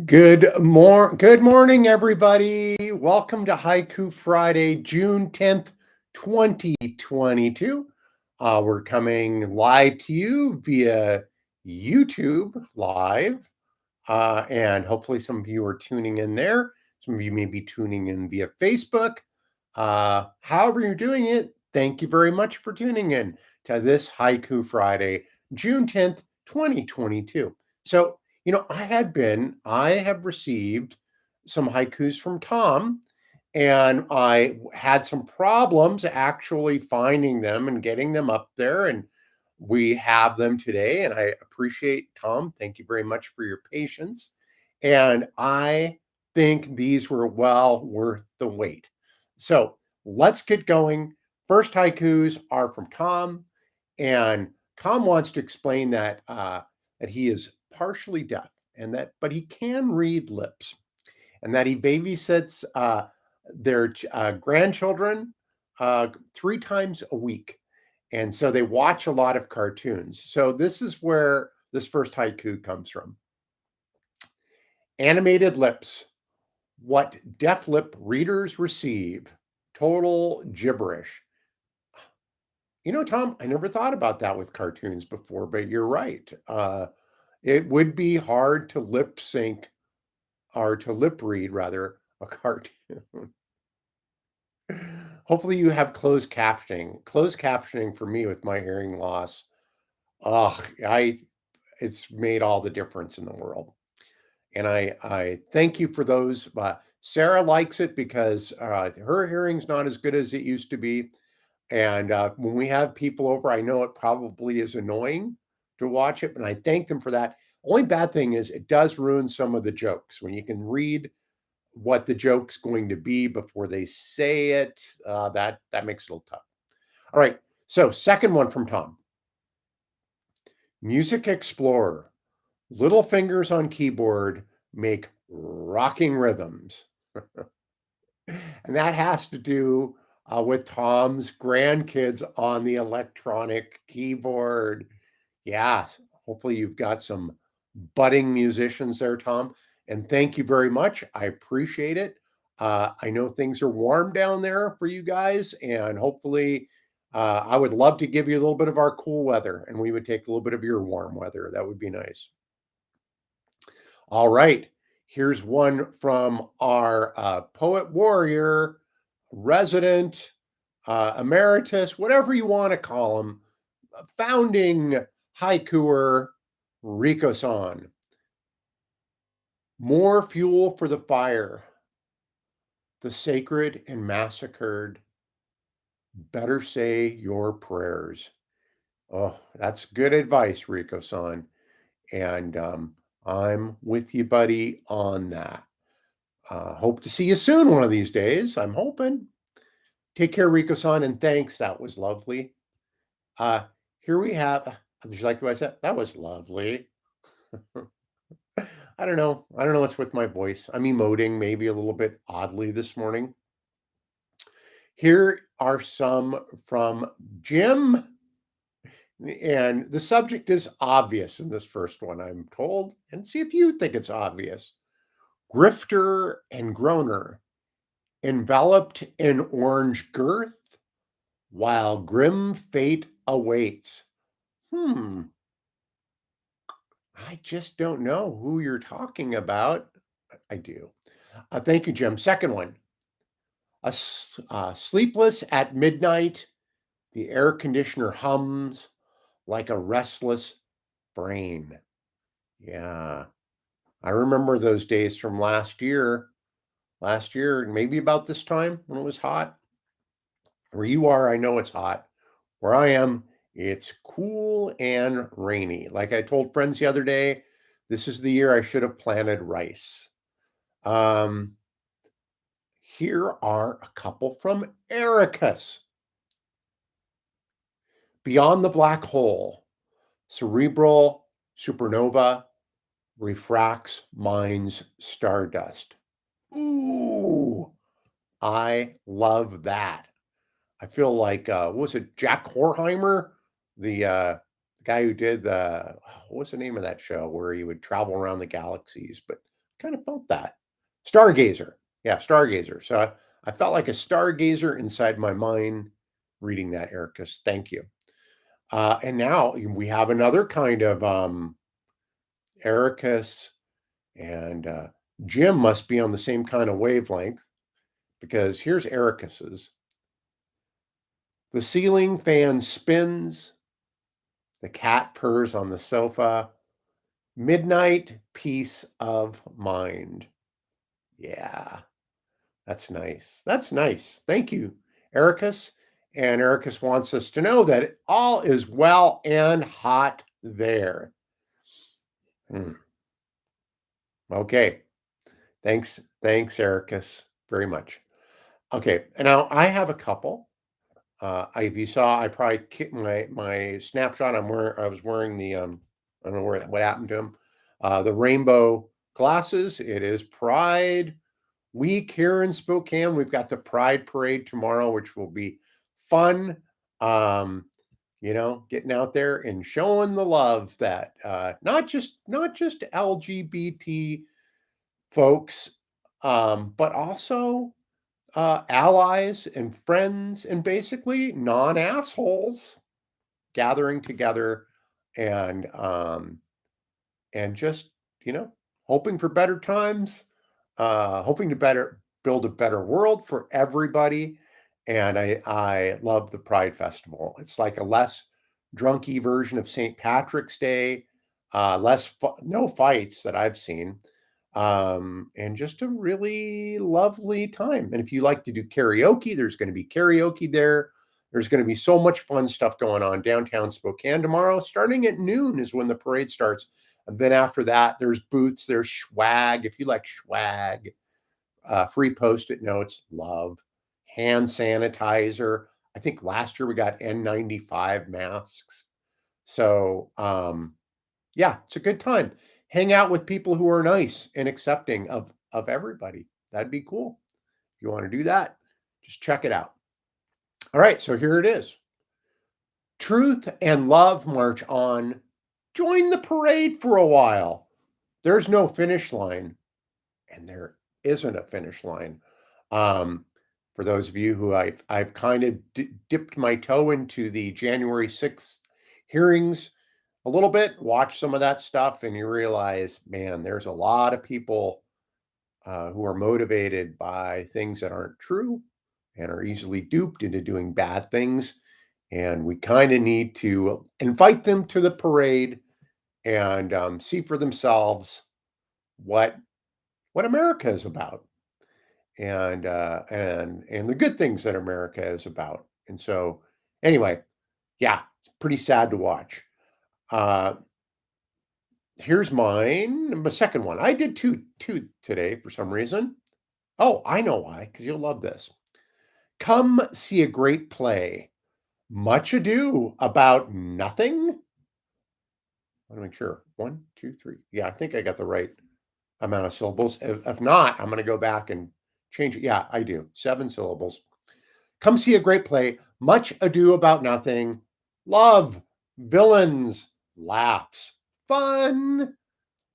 Good morning, everybody. Welcome to Haiku Friday, June 10th, 2022. We're coming live to you via YouTube Live, and hopefully some of you are tuning in there. Some of you may be tuning in via Facebook. However you're doing it, thank you very much for tuning in to this Haiku Friday, June 10th, 2022. So, I have received some haikus from Tom, and I had some problems actually finding them and getting them up there. And we have them today. And I appreciate Tom. Thank you very much for your patience. And I think these were well worth the wait. So let's get going. First haikus are from Tom, and Tom wants to explain that he is partially deaf, and that but he can read lips, and that he babysits their grandchildren 3 times a week, and so they watch a lot of cartoons. So this is where this first haiku comes from. Animated lips. What deaf lip readers receive. Total gibberish. Tom, I never thought about that with cartoons before, but you're right. It would be hard to lip sync, or to lip read rather, a cartoon. Hopefully you have closed captioning. Closed captioning for me with my hearing loss. Ugh, I it's made all the difference in the world. And I thank you for those. Sarah likes it because her hearing's not as good as it used to be. And when we have people over, I know it probably is annoying to watch it, but I thank them for that. Only bad thing is it does ruin some of the jokes when you can read what the joke's going to be before they say it. That makes it a little tough. All right. So second one from Tom. Music Explorer. Little fingers on keyboard make rocking rhythms. And that has to do with Tom's grandkids on the electronic keyboard. Yeah, hopefully you've got some budding musicians there, Tom. And thank you very much. I appreciate it. I know things are warm down there for you guys, and hopefully, I would love to give you a little bit of our cool weather, and we would take a little bit of your warm weather. That would be nice. All right. Here's one from our poet warrior, resident, emeritus, whatever you want to call him, founding haikuer, Rico-san. More fuel for the fire. The sacred and massacred. Better say your prayers. Oh, that's good advice, Rico-san. And I'm with you, buddy, on that. Hope to see you soon one of these days. I'm hoping. Take care, Rico-san, and thanks. That was lovely. Here we have. Did you like what I said? That was lovely. I don't know. I don't know what's with my voice. I'm emoting maybe a little bit oddly this morning. Here are some from Jim. And the subject is obvious in this first one, I'm told. And see if you think it's obvious. Grifter and groaner, enveloped in orange girth, while grim fate awaits. I just don't know who you're talking about. I do. Thank you, Jim. Second one. Sleepless at midnight, the air conditioner hums like a restless brain. Yeah. I remember those days from last year. Last year, maybe about this time when it was hot. Where you are, I know it's hot. Where I am, it's cool and rainy. Like I told friends the other day, this is the year I should have planted rice. Here are a couple from Ericus. Beyond the black hole, cerebral supernova refracts mind's stardust. Ooh, I love that. I feel like, what was it, Jack Horkheimer? The guy who did what was the name of that show where he would travel around the galaxies? But kind of felt that. Stargazer. Yeah, Stargazer. So I felt like a stargazer inside my mind reading that, Ericus. Thank you. And now we have another kind of Ericus and Jim must be on the same kind of wavelength because here's Ericus's. The ceiling fan spins, the cat purrs on the sofa. Midnight peace of mind. Yeah, that's nice. That's nice. Thank you, Ericus. And Ericus wants us to know that all is well and hot there. Hmm. Okay. Thanks. Thanks, Ericus, very much. Okay. And now I have a couple. If you saw, I probably my snapshot. I was wearing the I don't know what happened to him. The rainbow glasses. It is Pride Week here in Spokane. We've got the Pride Parade tomorrow, which will be fun. Um, getting out there and showing the love that not just LGBT folks, but also allies and friends and basically non-assholes gathering together and just hoping for better times, hoping to better build a better world for everybody. And I love the Pride Festival. It's like a less drunky version of St. Patrick's Day, no fights that I've seen, and just a really lovely time. And if you like to do karaoke, there's going to be karaoke there. There's going to be so much fun stuff going on downtown Spokane tomorrow. Starting at noon is when the parade starts. And then after that, there's booths, there's swag. If you like swag, free post-it notes, love, hand sanitizer. I think last year we got N95 masks. So, yeah, it's a good time. Hang out with people who are nice and accepting of everybody. That'd be cool. If you want to do that, just check it out. All right, so here it is. Truth and love march on. Join the parade for a while. There's no finish line, and there isn't a finish line. For those of you who I've kind of dipped my toe into the January 6th hearings a little bit, watch some of that stuff, and you realize, man, there's a lot of people who are motivated by things that aren't true and are easily duped into doing bad things. And we kind of need to invite them to the parade and see for themselves what America is about, and the good things that America is about. And so, anyway, yeah, it's pretty sad to watch. Uh, Here's mine, my second one. I did two today for some reason. Oh, I know why, because you'll love this. Come see a great play. Much ado about nothing. I want to make sure. One, two, three. Yeah, I think I got the right amount of syllables. If not, I'm going to go back and change it. Yeah, I do. 7 syllables. Come see a great play. Much ado about nothing. Love, villains, laughs, fun.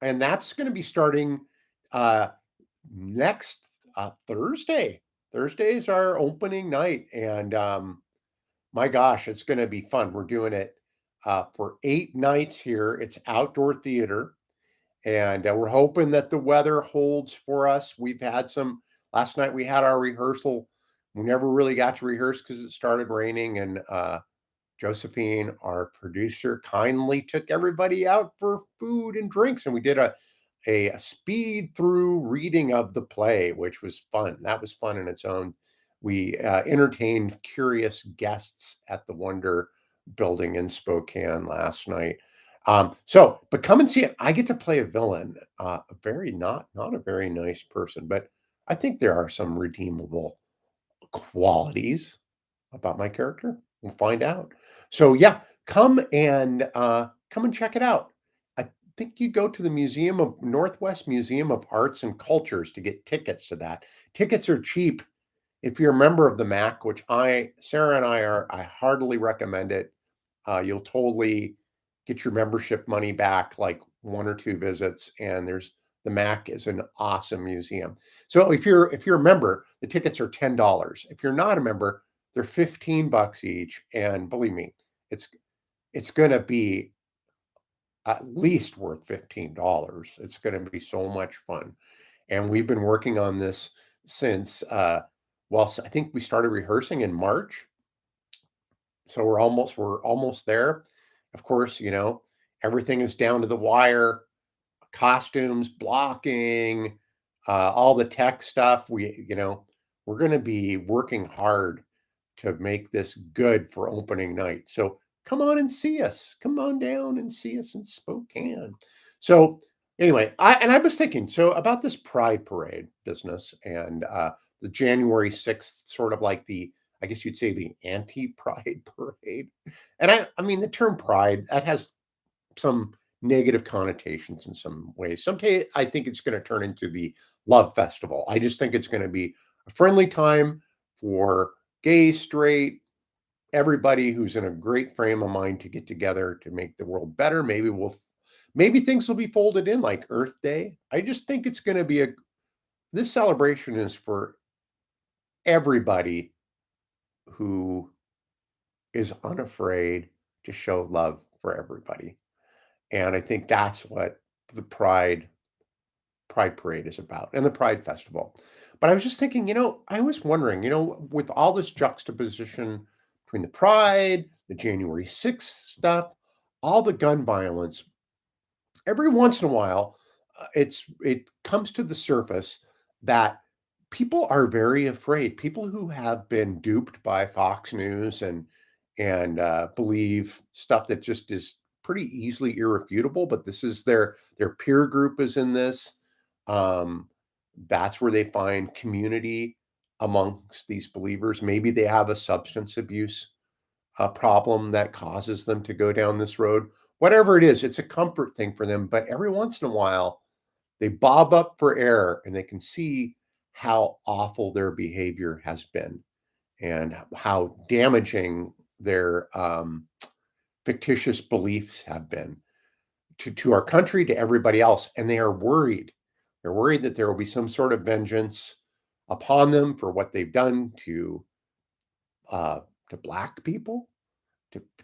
And that's going to be starting next Thursday. Thursday is our opening night. And my gosh, it's going to be fun. We're doing it for 8 nights here. It's outdoor theater. And we're hoping that the weather holds for us. Last night we had our rehearsal. We never really got to rehearse because it started raining. And Josephine, our producer, kindly took everybody out for food and drinks. And we did a speed through reading of the play, which was fun. That was fun in its own. We entertained curious guests at the Wonder Building in Spokane last night. But come and see it. I get to play a villain, a very not a very nice person, but I think there are some redeemable qualities about my character. We'll find out. So yeah, come and check it out. I think you go to the Northwest Museum of Arts and Cultures to get tickets to that. Tickets are cheap. If you're a member of the MAC, which Sarah and I are, I heartily recommend it. You'll totally get your membership money back, like 1 or 2 visits, and there's The Mac is an awesome museum. So if you're a member, the tickets are $10. If you're not a member, they're $15 each. And believe me, it's it's going to be at least worth $15. It's going to be so much fun. And we've been working on this since well, I think we started rehearsing in March. So we're almost there. Of course, everything is down to the wire, costumes, blocking, all the tech stuff. We're going to be working hard to make this good for opening night. So come on and see us. Come on down and see us in Spokane. So anyway, I was thinking so about this Pride Parade business and the January 6th, sort of like I guess you'd say the anti-Pride parade. And I mean the term Pride that has some negative connotations in some ways. Someday I think it's going to turn into the love festival. I just think it's going to be a friendly time for gay, straight, everybody who's in a great frame of mind to get together to make the world better. Maybe things will be folded in like Earth Day. I just think it's going to be this celebration is for everybody who is unafraid to show love for everybody. And I think that's what the Pride Parade is about and the Pride Festival. But I was just thinking, I was wondering, with all this juxtaposition between the Pride, the January 6th stuff, all the gun violence, every once in a while, it comes to the surface that people are very afraid. People who have been duped by Fox News and believe stuff that just is pretty easily irrefutable. But this is their peer group is in this. Um, that's where they find community amongst these believers. Maybe they have a substance abuse problem that causes them to go down this road. Whatever it is, it's a comfort thing for them. But every once in a while, they bob up for air and they can see how awful their behavior has been and how damaging their fictitious beliefs have been to our country, to everybody else. And they are worried. They're worried that there will be some sort of vengeance upon them for what they've done uh, to Black people,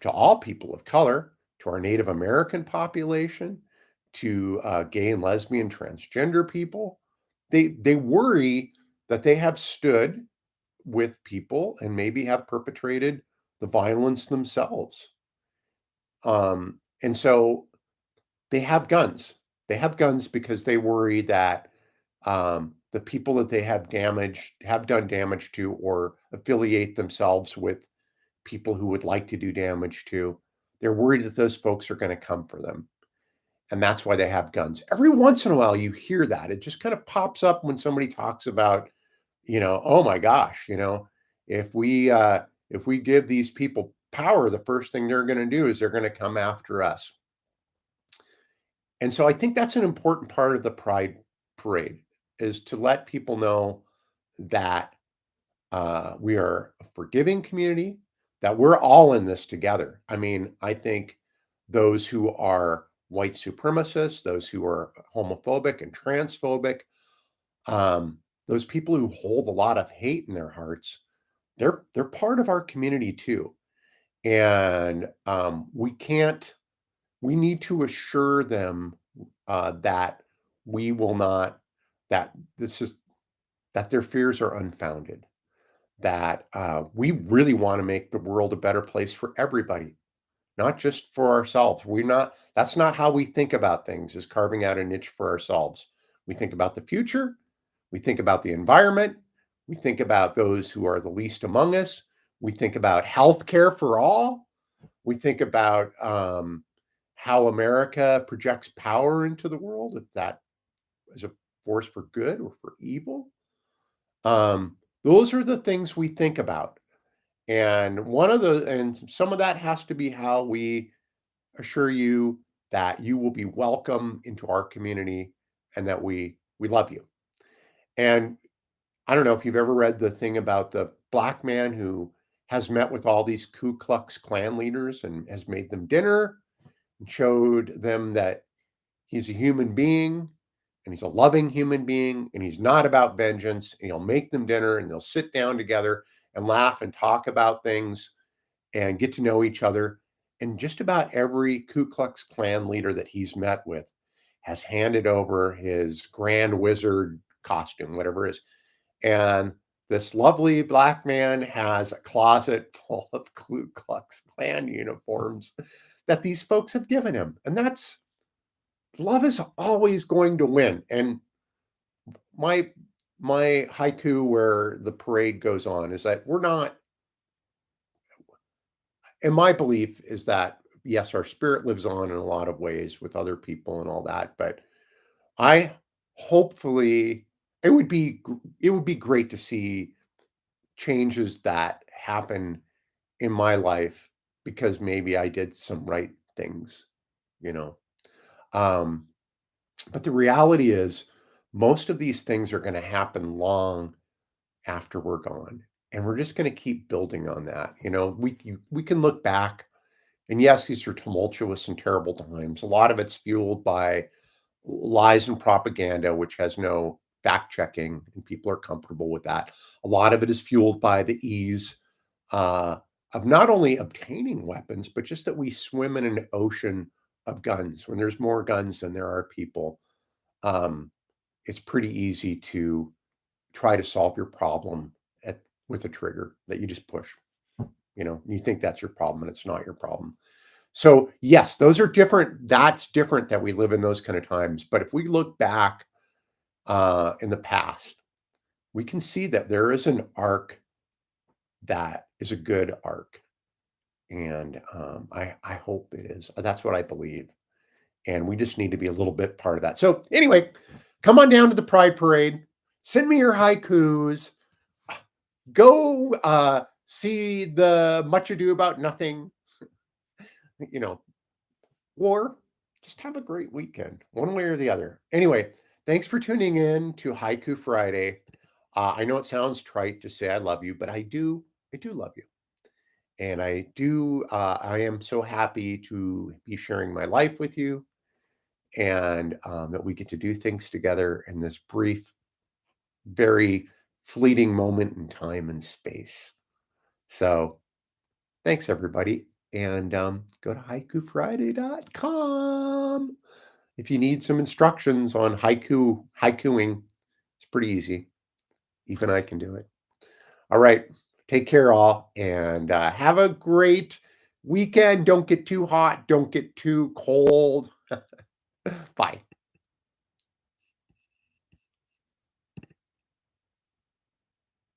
to all people of color, to our Native American population, to gay and lesbian, transgender people. They worry that they have stood with people and maybe have perpetrated the violence themselves. And so they have guns. They have guns because they worry that the people that they have done damage to, or affiliate themselves with people who would like to do damage to, they're worried that those folks are going to come for them. And that's why they have guns. Every once in a while, you hear that. It just kind of pops up when somebody talks about, oh my gosh, if we give these people power, the first thing they're going to do is they're going to come after us. And so I think that's an important part of the Pride Parade, is to let people know that we are a forgiving community, that we're all in this together. I mean, I think those who are white supremacists, those who are homophobic and transphobic, those people who hold a lot of hate in their hearts, they're part of our community too. And we need to assure them that we will not, that this is, that their fears are unfounded, that we really want to make the world a better place for everybody, not just for ourselves. That's not how we think about things, is carving out a niche for ourselves. We think about the future. We think about the environment. We think about those who are the least among us. We think about health care for all. We think about how America projects power into the world, if that is a force for good or for evil. Those are the things we think about. And some of that has to be how we assure you that you will be welcome into our community and that we love you. And I don't know if you've ever read the thing about the Black man who has met with all these Ku Klux Klan leaders and has made them dinner and showed them that he's a human being and he's a loving human being, and he's not about vengeance, and he'll make them dinner, and they'll sit down together and laugh and talk about things and get to know each other. And just about every Ku Klux Klan leader that he's met with has handed over his grand wizard costume, whatever it is. And this lovely black man has a closet full of Ku Klux Klan uniforms that these folks have given him. And that's love is always going to win. And my my haiku where the parade goes on is that we're not, and my belief is that yes, our spirit lives on in a lot of ways with other people and all that, but I hopefully it would be great to see changes that happen in my life because maybe I did some right things, you know. Um, but the reality is most of these things are going to happen long after we're gone. And we're just going to keep building on that. We can look back, and yes, these are tumultuous and terrible times. A lot of it's fueled by lies and propaganda, which has no fact checking, and people are comfortable with that. A lot of it is fueled by the ease uh, of not only obtaining weapons, but just that we swim in an ocean of guns. When there's more guns than there are people, um, it's pretty easy to try to solve your problem with a trigger that you just push. You think that's your problem, and it's not your problem. So yes, those are different. That's different that we live in those kind of times. But if we look back in the past, we can see that there is an arc that is a good arc, and I hope it is. That's what I believe, and we just need to be a little bit part of that. So anyway, come on down to the Pride Parade. Send me your haikus. Go see the Much Ado About Nothing. You know, or just have a great weekend, one way or the other. Anyway, thanks for tuning in to Haiku Friday. I know it sounds trite to say I love you, but I do love you. And I am so happy to be sharing my life with you and that we get to do things together in this brief, very fleeting moment in time and space. So thanks, everybody. And go to haikufriday.com. If you need some instructions on haikuing, it's pretty easy. Even I can do it. All right. Take care, all, and have a great weekend. Don't get too hot. Don't get too cold. Bye.